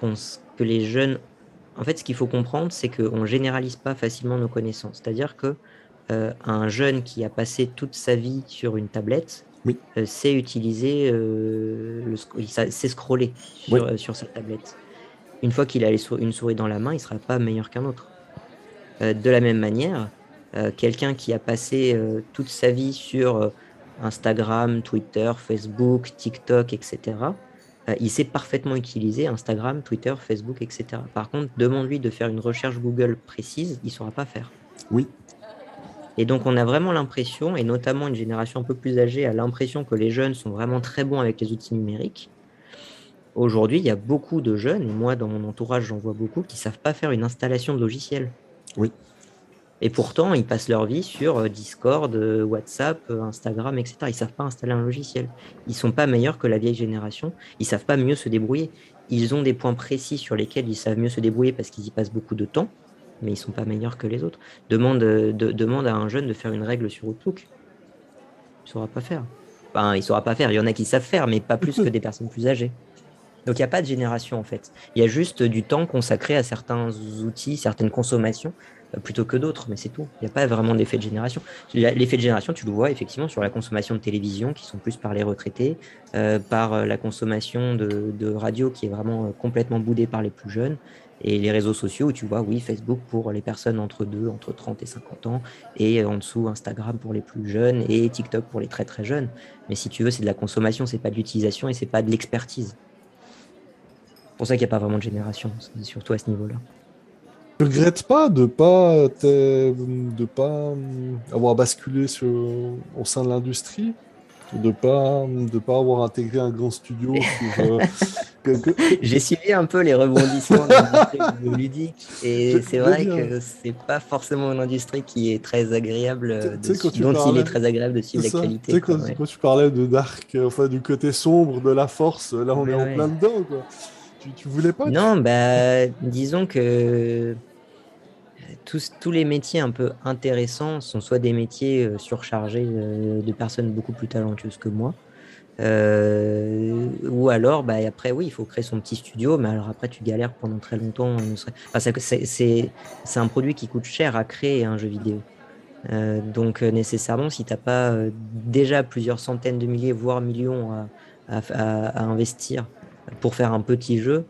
que les jeunes, en fait, ce qu'il faut comprendre, c'est qu'on ne généralise pas facilement nos connaissances. C'est-à-dire que un jeune qui a passé toute sa vie sur une tablette oui, sait utiliser, sait scroller oui, sur sa tablette. Une fois qu'il a une souris dans la main, il ne sera pas meilleur qu'un autre. De la même manière, quelqu'un qui a passé toute sa vie sur Instagram, Twitter, Facebook, TikTok, etc., il sait parfaitement utiliser Instagram, Twitter, Facebook, etc. Par contre, demande-lui de faire une recherche Google précise, il ne saura pas faire. oui. Et donc, on a vraiment l'impression, et notamment une génération un peu plus âgée a l'impression que les jeunes sont vraiment très bons avec les outils numériques. Aujourd'hui, il y a beaucoup de jeunes, et moi, dans mon entourage, j'en vois beaucoup, qui ne savent pas faire une installation de logiciel. Oui. Et pourtant, ils passent leur vie sur Discord, WhatsApp, Instagram, etc. Ils ne savent pas installer un logiciel. Ils ne sont pas meilleurs que la vieille génération. Ils ne savent pas mieux se débrouiller. Ils ont des points précis sur lesquels ils savent mieux se débrouiller parce qu'ils y passent beaucoup de temps, mais ils ne sont pas meilleurs que les autres. Demande à un jeune de faire une règle sur Outlook. Il ne saura pas faire. Enfin, il ne saura pas faire. Il y en a qui savent faire, mais pas plus que des personnes plus âgées. Donc, il n'y a pas de génération, en fait. Il y a juste du temps consacré à certains outils, certaines consommations, plutôt que d'autres, mais c'est tout. Il n'y a pas vraiment d'effet de génération. L'effet de génération, tu le vois effectivement sur la consommation de télévision, qui sont plus par les retraités, par la consommation de radio, qui est vraiment complètement boudée par les plus jeunes, et les réseaux sociaux, où tu vois, oui, Facebook pour les personnes entre 30 et 50 ans, et en dessous, Instagram pour les plus jeunes, et TikTok pour les très très jeunes. Mais si tu veux, c'est de la consommation, c'est pas de l'utilisation, et c'est pas de l'expertise. C'est pour ça qu'il n'y a pas vraiment de génération, surtout à ce niveau-là. Tu regrettes pas de pas avoir basculé au sein de l'industrie, de pas avoir intégré un grand studio pour que, que- J'ai suivi un peu les rebondissements de l'industrie vidéoludique et c'est j'aime vrai bien. que c'est pas forcément une industrie qui est très agréable Tu sais, quand tu dont il est parlais, très agréable de c'est suivre ça. Tu l'actualité, sais, quoi. Ouais. quand tu parlais de Dark, enfin du côté sombre de la force, là on est Ouais, en plein ouais. dedans, quoi. Tu voulais pas, Non, bah, disons que tous les métiers un peu intéressants sont soit des métiers surchargés de personnes beaucoup plus talentueuses que moi, ou alors, bah, après, oui, il faut créer son petit studio, mais alors après, tu galères pendant très longtemps. Enfin, c'est un produit qui coûte cher à créer, un jeu vidéo. Donc, nécessairement, si tu n'as pas déjà plusieurs centaines de milliers, voire millions à investir pour faire un petit jeu,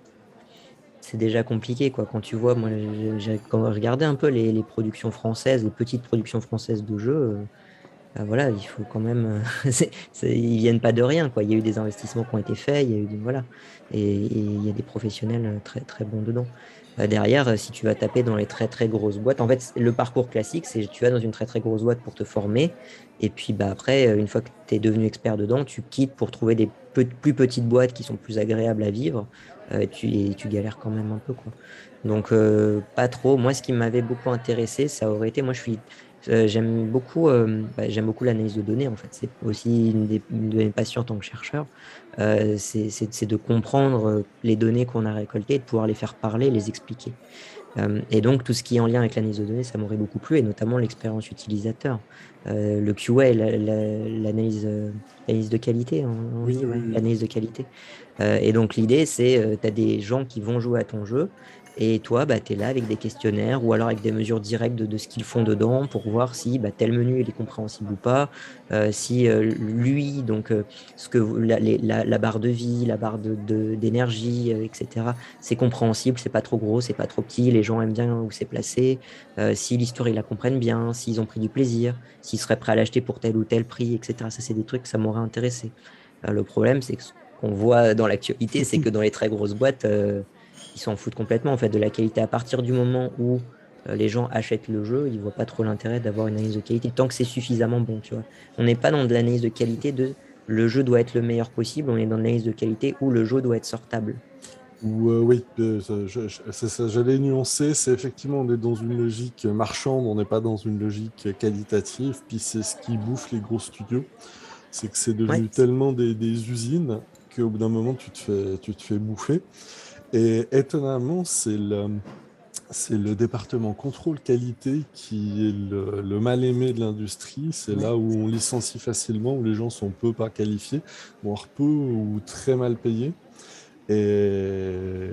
c'est déjà compliqué, quoi. Quand tu vois, moi, j'ai quand regardé un peu les productions françaises, les petites productions françaises de jeux, bah voilà, il faut quand même. Ils viennent pas de rien, quoi. Il y a eu des investissements qui ont été faits, il y a eu voilà, et il y a des professionnels très très bons dedans. Derrière, si tu vas taper dans les très très grosses boîtes, en fait, le parcours classique, c'est tu vas dans une très très grosse boîte pour te former, et puis bah après, une fois que tu es devenu expert dedans, tu quittes pour trouver des plus petites boîtes qui sont plus agréables à vivre, et tu galères quand même un peu, quoi. Donc, pas trop. Moi, ce qui m'avait beaucoup intéressé, ça aurait été, moi, j'aime beaucoup l'analyse de données, en fait. C'est aussi une de mes passions en tant que chercheur. C'est de comprendre les données qu'on a récoltées et de pouvoir les faire parler, les expliquer. Et donc, tout ce qui est en lien avec l'analyse de données, ça m'aurait beaucoup plu, et notamment l'expérience utilisateur. Le QA, l'analyse de qualité, on Oui, dit, oui, ouais, oui. l'analyse de qualité. Et donc, l'idée, c'est, tu as des gens qui vont jouer à ton jeu, et toi, bah, tu es là avec des questionnaires ou alors avec des mesures directes de ce qu'ils font dedans pour voir si bah, tel menu il est compréhensible ou pas, si lui, donc la barre de vie, la barre d'énergie, etc., c'est compréhensible, c'est pas trop gros, c'est pas trop petit, les gens aiment bien où c'est placé, si l'histoire ils la comprennent bien, s'ils ont pris du plaisir, s'ils seraient prêts à l'acheter pour tel ou tel prix, etc. Ça, c'est des trucs que ça m'aurait intéressé. Le problème, c'est que ce qu'on voit dans l'actualité, c'est que dans les très grosses boîtes, ils s'en foutent complètement en fait de la qualité. À partir du moment où les gens achètent le jeu, ils voient pas trop l'intérêt d'avoir une analyse de qualité tant que c'est suffisamment bon, tu vois. On n'est pas dans de l'analyse de qualité de le jeu doit être le meilleur possible, on est dans l'analyse de qualité où le jeu doit être sortable. Ou oui, c'est ça, j'allais nuancer, c'est effectivement, on est dans une logique marchande, on n'est pas dans une logique qualitative, puis c'est ce qui bouffe les gros studios, c'est que c'est Ouais, devenu tellement des usines qu'au bout d'un moment, tu te fais bouffer. Et étonnamment, c'est le département contrôle qualité qui est le mal aimé de l'industrie. C'est ouais. là où on licencie facilement, où les gens sont peu pas qualifiés, voire peu ou très mal payés. Et,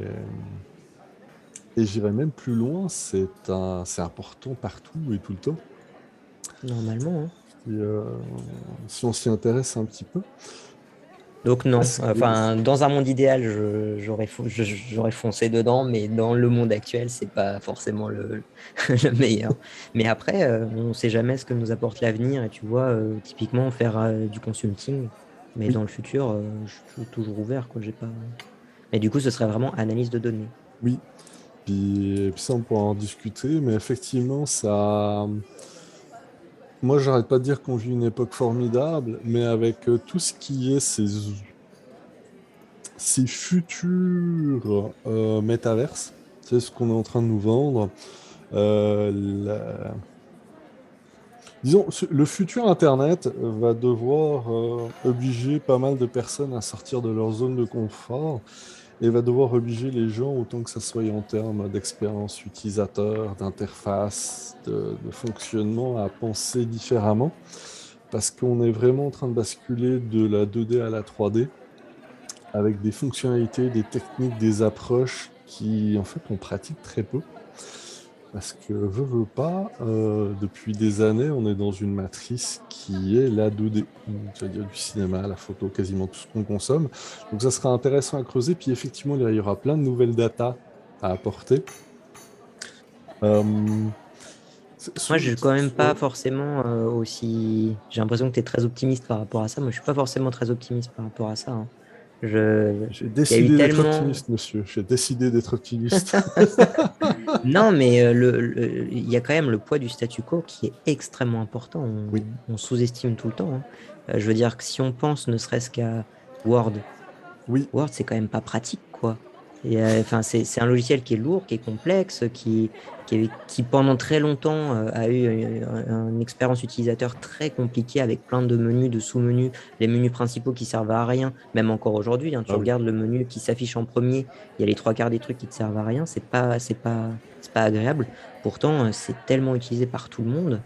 et j'irais même plus loin, c'est important partout et tout le temps. Normalement, hein. Et, si on s'y intéresse un petit peu. Donc non, Parce que enfin dans un monde idéal, j'aurais foncé dedans, mais dans le monde actuel, c'est pas forcément le meilleur. Mais après, on ne sait jamais ce que nous apporte l'avenir, et tu vois, typiquement faire du consulting, mais oui, dans le futur, je suis toujours ouvert, quoi. J'ai pas. Mais du coup, ce serait vraiment analyse de données. oui. Puis ça, on pourra en discuter, mais effectivement, ça. Moi, j'arrête pas de dire qu'on vit une époque formidable, mais avec tout ce qui est ces futurs métaverses, c'est ce qu'on est en train de nous vendre. euh, la- Disons, le futur Internet va devoir obliger pas mal de personnes à sortir de leur zone de confort et va devoir obliger les gens, autant que ça soit en termes d'expérience utilisateur, d'interface, de fonctionnement, à penser différemment. Parce qu'on est vraiment en train de basculer de la 2D à la 3D avec des fonctionnalités, des techniques, des approches qui, en fait, on pratique très peu. Parce que, veut pas, depuis des années, on est dans une matrice qui est la 2D. C'est-à-dire du cinéma, la photo, quasiment tout ce qu'on consomme. Donc ça sera intéressant à creuser. Puis effectivement, il y aura plein de nouvelles datas à apporter. Euh, Moi, je suis quand même ouais. pas forcément aussi. J'ai l'impression que tu es très optimiste par rapport à ça. Moi, je suis pas forcément très optimiste par rapport à ça, hein. J'ai Il y a eu décidé d'être tellement. optimiste, monsieur. J'ai décidé d'être optimiste. Non, mais il y a quand même le poids du statu quo qui est extrêmement important. Oui, On sous-estime tout le temps, hein. Je veux dire que si on pense ne serait-ce qu'à Word, oui, Word, c'est quand même pas pratique, quoi. Et, enfin, c'est un logiciel qui est lourd, qui est complexe, qui pendant très longtemps a eu une expérience utilisateur très compliquée avec plein de menus, de sous-menus, les menus principaux qui servent à rien, même encore aujourd'hui, hein, tu Ah oui. regardes le menu qui s'affiche en premier, il y a les trois quarts des trucs qui te servent à rien, c'est pas agréable. Pourtant, c'est tellement utilisé par tout le monde.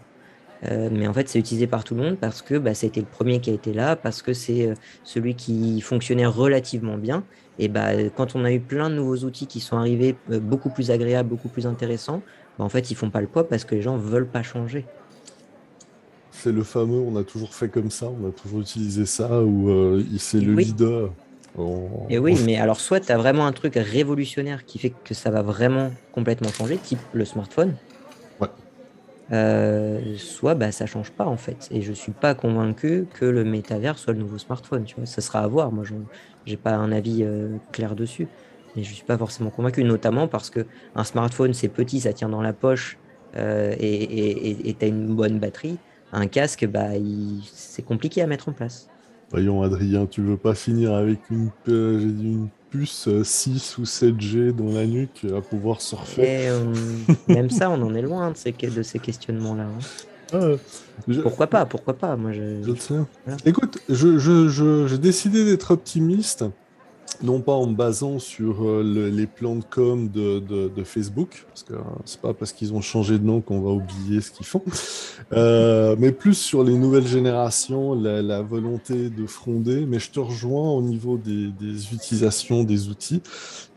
Mais en fait, c'est utilisé par tout le monde parce que bah, c'était le premier qui a été là, parce que c'est celui qui fonctionnait relativement bien. Et bah, quand on a eu plein de nouveaux outils qui sont arrivés, beaucoup plus agréables, beaucoup plus intéressants, bah, en fait, ils font pas le poids parce que les gens veulent pas changer. C'est le fameux, on a toujours fait comme ça, on a toujours utilisé ça, ou c'est Et le oui, leader. et oui, mais alors soit tu as vraiment un truc révolutionnaire qui fait que ça va vraiment complètement changer, type le smartphone, Ouais. soit bah, ça change pas en fait. Et je suis pas convaincu que le métavers soit le nouveau smartphone, tu vois. Ça sera à voir. Moi, je n'ai pas un avis clair dessus, mais je suis pas forcément convaincu, notamment parce que un smartphone, c'est petit, ça tient dans la poche et tu as une bonne batterie. Un casque, bah, c'est compliqué à mettre en place. Voyons, Adrien, tu veux pas finir avec j'ai dit une puce 6 ou 7G dans la nuque à pouvoir surfer? Et même ça, on en est loin de ces questionnements-là, hein. Ah, je, Pourquoi pas? Pourquoi pas? je le sais. Voilà. Écoute, j'ai décidé d'être optimiste. Non pas en me basant sur les plans de com de Facebook, parce que c'est pas parce qu'ils ont changé de nom qu'on va oublier ce qu'ils font, mais plus sur les nouvelles générations, la volonté de fronder. Mais je te rejoins au niveau des utilisations des outils.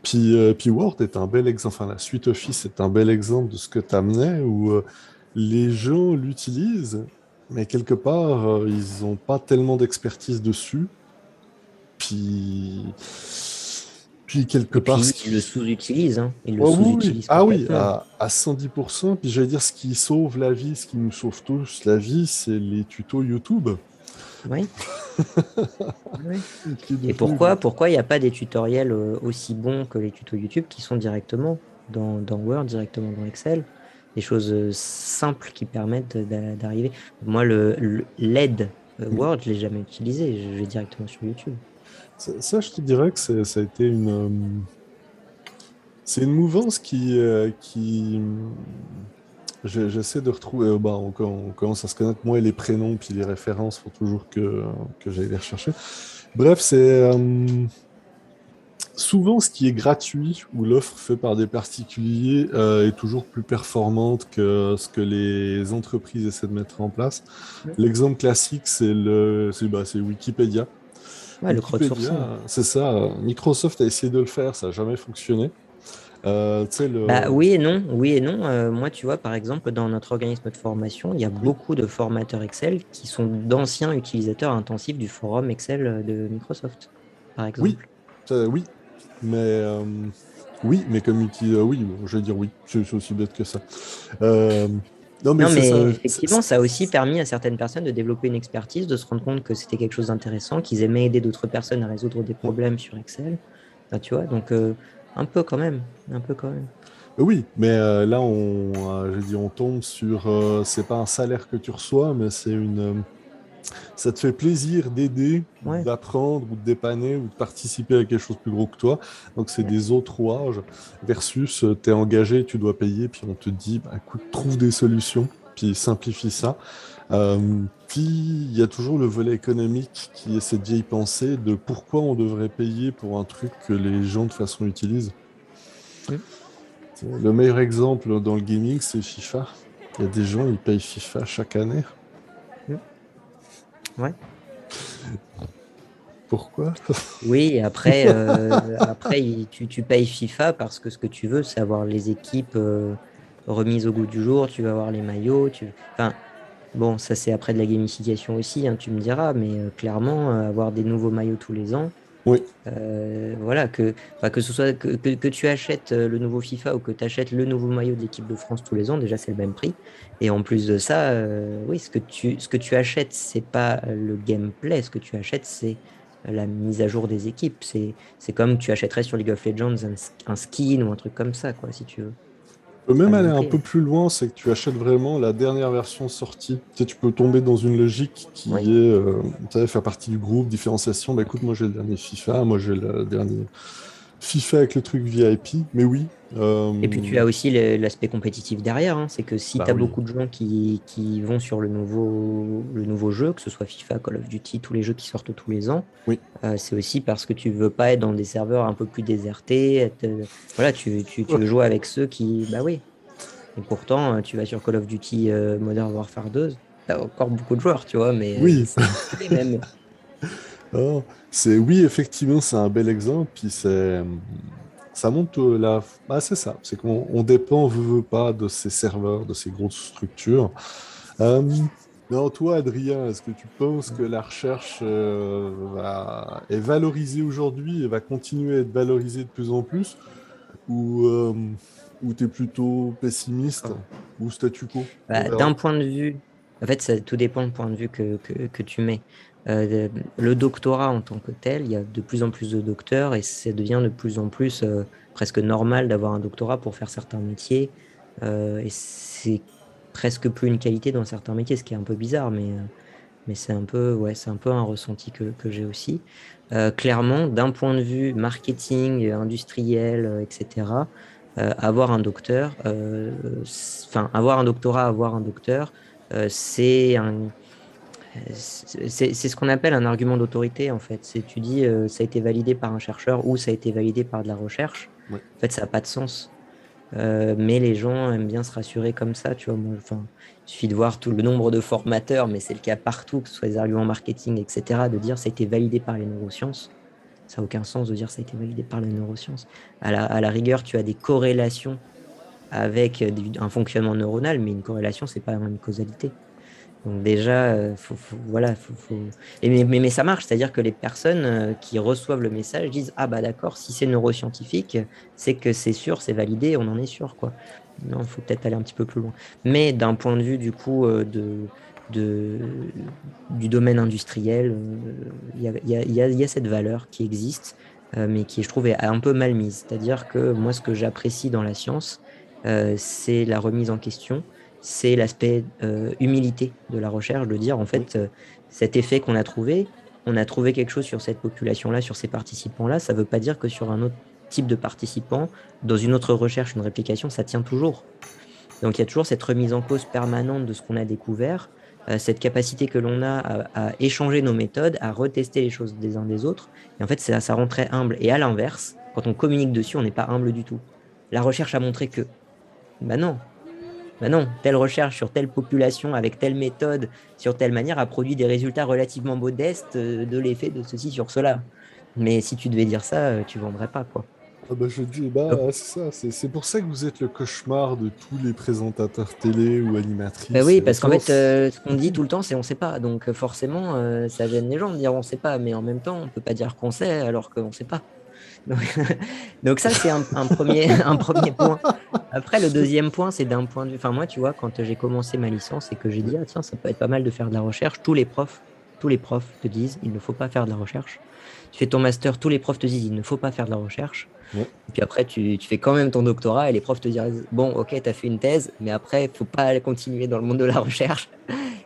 Puis Word est un bel exemple, enfin la suite Office est un bel exemple de ce que tu amenais, où les gens l'utilisent, mais quelque part, ils n'ont pas tellement d'expertise dessus. Puis, puis quelque Et part, puis, ils le sous-utilisent, hein. Ils le oh, oui, oui. sous-utilisent Ah oui, complètement. à 110%. Puis j'allais dire, ce qui sauve la vie, ce qui nous sauve tous la vie, c'est les tutos YouTube. Oui, oui. Qui est Et devenu... pourquoi il n'y a pas des tutoriels aussi bons que les tutos YouTube qui sont directement dans Word, directement dans Excel, des choses simples qui permettent d'arriver. Moi, l'aide Oui. Word, je ne l'ai jamais utilisé, je vais directement sur YouTube. Ça, je te dirais que ça a été c'est une mouvance j'essaie de retrouver. Bah, on commence à se connaître, moi, et les prénoms, puis les références, faut toujours que j'aille les rechercher. Bref, souvent, ce qui est gratuit ou l'offre faite par des particuliers est toujours plus performante que ce que les entreprises essaient de mettre en place. Mm. L'exemple classique, c'est Wikipédia. Ouais, le crowdsourcing. Wikipédia, c'est ça. Microsoft a essayé de le faire, ça n'a jamais fonctionné. Tu sais, Bah, oui et non, oui et non. Moi, tu vois, par exemple, dans notre organisme de formation, il y a oui, beaucoup de formateurs Excel qui sont d'anciens utilisateurs intensifs du forum Excel de Microsoft, par oui, exemple. oui, mais oui, mais oui, je vais dire oui, c'est aussi bête que ça. Euh, non, mais Non, c'est ça. mais effectivement, ça a aussi permis à certaines personnes de développer une expertise, de se rendre compte que c'était quelque chose d'intéressant, qu'ils aimaient aider d'autres personnes à résoudre des problèmes sur Excel. Bah, tu vois, donc un peu quand même, un peu quand même. Oui, mais là, je dis, on tombe sur, c'est pas un salaire que tu reçois, mais ça te fait plaisir d'aider, ou Ouais. d'apprendre, ou de dépanner, ou de participer à quelque chose de plus gros que toi. Donc, c'est des autres rouages versus tu es engagé, tu dois payer, puis on te dit, bah, écoute, trouve des solutions, puis simplifie ça. Puis, il y a toujours le volet économique qui est cette vieille pensée de pourquoi on devrait payer pour un truc que les gens de toute façon utilisent. Mm, Le meilleur exemple dans le gaming, c'est FIFA. Il y a des gens, ils payent FIFA chaque année. mm, ouais. Pourquoi? Oui, et après tu payes FIFA parce que ce que tu veux, c'est avoir les équipes remises au goût du jour, tu vas avoir les maillots. Enfin, bon, ça c'est après de la gamification aussi, hein, tu me diras, mais clairement, avoir des nouveaux maillots tous les ans, Oui. voilà, enfin, que ce soit que tu achètes le nouveau FIFA ou que tu achètes le nouveau maillot de l'équipe de France tous les ans, déjà c'est le même prix. Et en plus de ça, oui, ce que tu achètes, c'est pas le gameplay, ce que tu achètes, c'est la mise à jour des équipes. C'est comme tu achèterais sur League of Legends un skin ou un truc comme ça, quoi, si tu veux. Tu peux Pas même le aller un gameplay. peu plus loin, c'est que tu achètes vraiment la dernière version sortie. Tu sais, tu peux tomber dans une logique Oui, qui est, tu sais, faire partie du groupe, différenciation. Bah écoute, moi j'ai le dernier FIFA, moi j'ai le dernier. FIFA avec le truc VIP, mais oui. Et puis tu as aussi l'aspect compétitif derrière, hein. C'est que si Bah tu as oui, beaucoup de gens qui vont sur le nouveau jeu, que ce soit FIFA, Call of Duty, tous les jeux qui sortent tous les ans, oui. c'est aussi parce que tu veux pas être dans des serveurs un peu plus désertés. Voilà, tu veux jouer avec ceux qui. Bah oui. Et pourtant, tu vas sur Call of Duty Modern Warfare 2, tu as encore beaucoup de joueurs, tu vois, mais Oui, c'est plus les mêmes. ah, oui, effectivement, c'est un bel exemple. Puis ça montre c'est ça. C'est qu'on dépend, on veut pas, de ces serveurs, de ces grosses structures. Euh, non, toi, Adrien, est-ce que tu penses que la recherche est valorisée aujourd'hui et va continuer à être valorisée de plus en plus, ou ou t'es plutôt pessimiste ou statu quo? On Bah, verra. d'un point de vue, en fait, ça tout dépend du point de vue que tu mets. Le doctorat en tant que tel, il y a de plus en plus de docteurs et ça devient de plus en plus presque normal d'avoir un doctorat pour faire certains métiers. Et c'est presque plus une qualité dans certains métiers, ce qui est un peu bizarre, mais c'est un peu, ouais, c'est un peu un ressenti que j'ai aussi. Clairement, d'un point de vue marketing, industriel, etc., avoir un docteur, enfin, avoir un doctorat, avoir un docteur, c'est c'est ce qu'on appelle un argument d'autorité, en fait. C'est, tu dis, ça a été validé par un chercheur ou ça a été validé par de la recherche. Ouais. En fait, ça n'a pas de sens. Mais les gens aiment bien se rassurer comme ça, tu vois. Moi, enfin, il suffit de voir tout le nombre de formateurs, mais c'est le cas partout, que ce soit des arguments marketing, etc., de dire ça a été validé par les neurosciences. Ça n'a aucun sens de dire ça a été validé par les neurosciences. À la rigueur, tu as des corrélations avec un fonctionnement neuronal, mais une corrélation, c'est pas une causalité. Donc déjà, voilà, mais ça marche, c'est-à-dire que les personnes qui reçoivent le message disent, ah bah d'accord, si c'est neuroscientifique, c'est que c'est sûr, c'est validé, on en est sûr, quoi. Non, il faut peut-être aller un petit peu plus loin. Mais d'un point de vue du coup de, du domaine industriel, il y a cette valeur qui existe, mais qui, je trouve, est un peu mal mise. C'est-à-dire que moi, ce que j'apprécie dans la science, c'est la remise en question, c'est l'aspect humilité de la recherche, de dire en Oui. fait, cet effet qu'on a trouvé, on a trouvé quelque chose sur cette population-là, sur ces participants-là, ça ne veut pas dire que sur un autre type de participants, dans une autre recherche, une réplication, ça tient toujours. Donc il y a toujours cette remise en cause permanente de ce qu'on a découvert, cette capacité que l'on a à échanger nos méthodes, à retester les choses des uns des autres. Et en fait, ça rend très humble. Et à l'inverse, quand on communique dessus, on n'est pas humble du tout. La recherche a montré que, bah non, bah non, telle recherche sur telle population, avec telle méthode, sur telle manière, a produit des résultats relativement modestes de l'effet de ceci sur cela. Mais si tu devais dire ça, tu vendrais pas, quoi. Ah bah je dis, Donc, c'est ça, c'est pour ça que vous êtes le cauchemar de tous les présentateurs télé ou bah animatrices. oui, Et la parce qu'en fait, science, ce qu'on dit tout le temps, c'est on sait pas. Donc forcément, ça gêne les gens de dire on sait pas, mais en même temps, on peut pas dire qu'on sait alors qu'on sait pas. Donc, donc ça, c'est un premier, un premier point. Après, le deuxième point, c'est d'un point de vue. Enfin, moi, tu vois, quand j'ai commencé ma licence et que j'ai oui, dit, ah tiens, ça peut être pas mal de faire de la recherche, tous les profs te disent, il ne faut pas faire de la recherche. Tu fais ton master, tous les profs te disent, il ne faut pas faire de la recherche. ouais. Et puis après, tu fais quand même ton doctorat et les profs te disent, bon, ok, tu as fait une thèse, mais après, il faut pas aller continuer dans le monde de la recherche.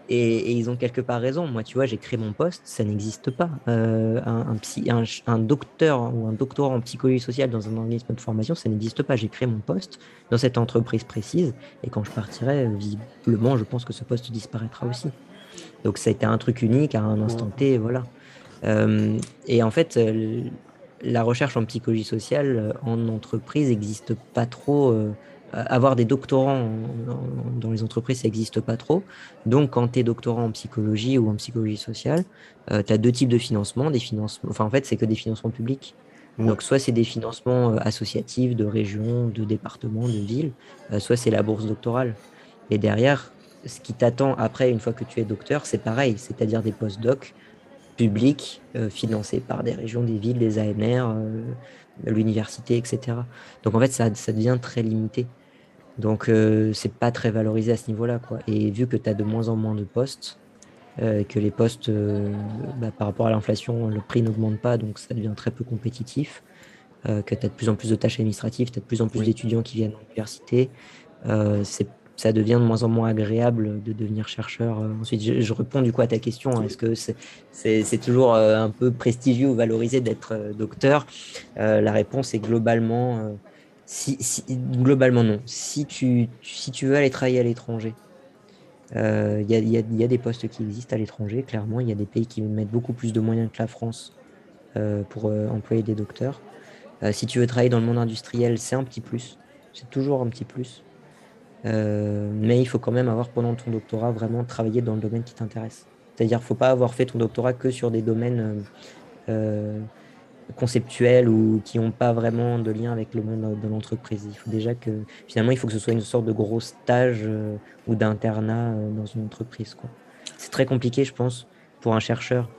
Et ils ont quelque part raison. Moi, tu vois, j'ai créé mon poste, ça n'existe pas. Un docteur ou un doctorat en psychologie sociale dans un organisme de formation, ça n'existe pas. J'ai créé mon poste dans cette entreprise précise. Et quand je partirai, visiblement, je pense que ce poste disparaîtra aussi. Donc, ça a été un truc unique à un instant Ouais. T, voilà. Et en fait, la recherche en psychologie sociale en entreprise n'existe pas trop. Avoir des doctorants dans les entreprises, ça n'existe pas trop. Donc, quand tu es doctorant en psychologie ou en psychologie sociale, tu as deux types de financement. Des financements, enfin, en fait, c'est que des financements publics. Ouais. Donc, soit c'est des financements associatifs de régions, de départements, de villes, soit c'est la bourse doctorale. Et derrière, ce qui t'attend après, une fois que tu es docteur, c'est pareil, c'est-à-dire des post-docs publics financés par des régions, des villes, des ANR, l'université, etc. Donc en fait, ça devient très limité. Donc c'est pas très valorisé à ce niveau-là, quoi. Et vu que tu as de moins en moins de postes, que les postes, bah, par rapport à l'inflation, le prix n'augmente pas, donc ça devient très peu compétitif, que tu as de plus en plus de tâches administratives, tu as de plus en plus Oui. d'étudiants qui viennent à l'université, c'est ça devient de moins en moins agréable de devenir chercheur. Ensuite, je réponds du coup à ta question. Est-ce que c'est toujours un peu prestigieux ou valorisé d'être docteur? La réponse est globalement, globalement non. Si tu veux aller travailler à l'étranger, il y a des postes qui existent à l'étranger, clairement. Il y a des pays qui mettent beaucoup plus de moyens que la France pour employer des docteurs. Si tu veux travailler dans le monde industriel, c'est un petit plus. C'est toujours un petit plus. Mais il faut quand même avoir, pendant ton doctorat, vraiment travaillé dans le domaine qui t'intéresse. C'est-à-dire qu'il ne faut pas avoir fait ton doctorat que sur des domaines conceptuels ou qui n'ont pas vraiment de lien avec le monde de l'entreprise. Il faut déjà que, finalement, il faut que ce soit une sorte de gros stage ou d'internat dans une entreprise, quoi. C'est très compliqué, je pense, pour un chercheur.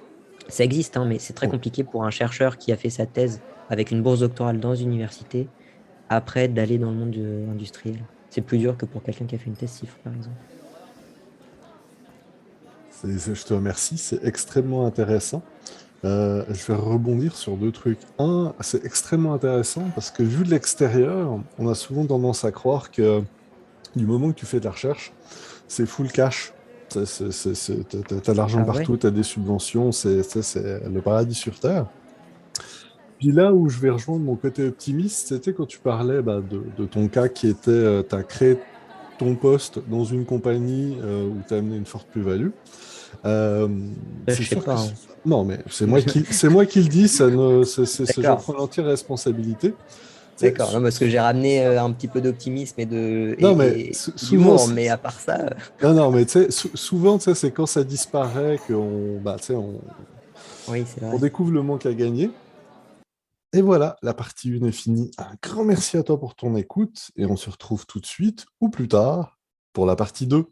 Ça existe, hein, mais c'est très compliqué pour un chercheur qui a fait sa thèse avec une bourse doctorale dans une université, après d'aller dans le monde industriel. C'est plus dur que pour quelqu'un qui a fait une thèse CIFRE, par exemple. Je te remercie, c'est extrêmement intéressant. Je vais rebondir sur deux trucs. Un, c'est extrêmement intéressant parce que vu de l'extérieur, on a souvent tendance à croire que du moment que tu fais de la recherche, c'est full cash. T'as de l'argent Ah ouais? partout, t'as des subventions, c'est le paradis sur Terre. Puis là où je vais rejoindre mon côté optimiste, c'était quand tu parlais de ton cas qui était, tu as créé ton poste dans une compagnie où tu as amené une forte plus-value. Euh, Je c'est sais sûr que... pas, hein. Non, mais c'est moi qui le dis, j'en D'accord, prends l'entière responsabilité. d'accord. Non, parce que j'ai ramené un petit peu d'optimisme Non, mais et souvent, d'humour, mais à part ça, non, non, mais tu sais, souvent, tu sais, c'est quand ça disparaît tu sais, oui, c'est on vrai. découvre le manque à gagner. Et voilà, la partie 1 est finie. Un grand merci à toi pour ton écoute et on se retrouve tout de suite ou plus tard pour la partie 2.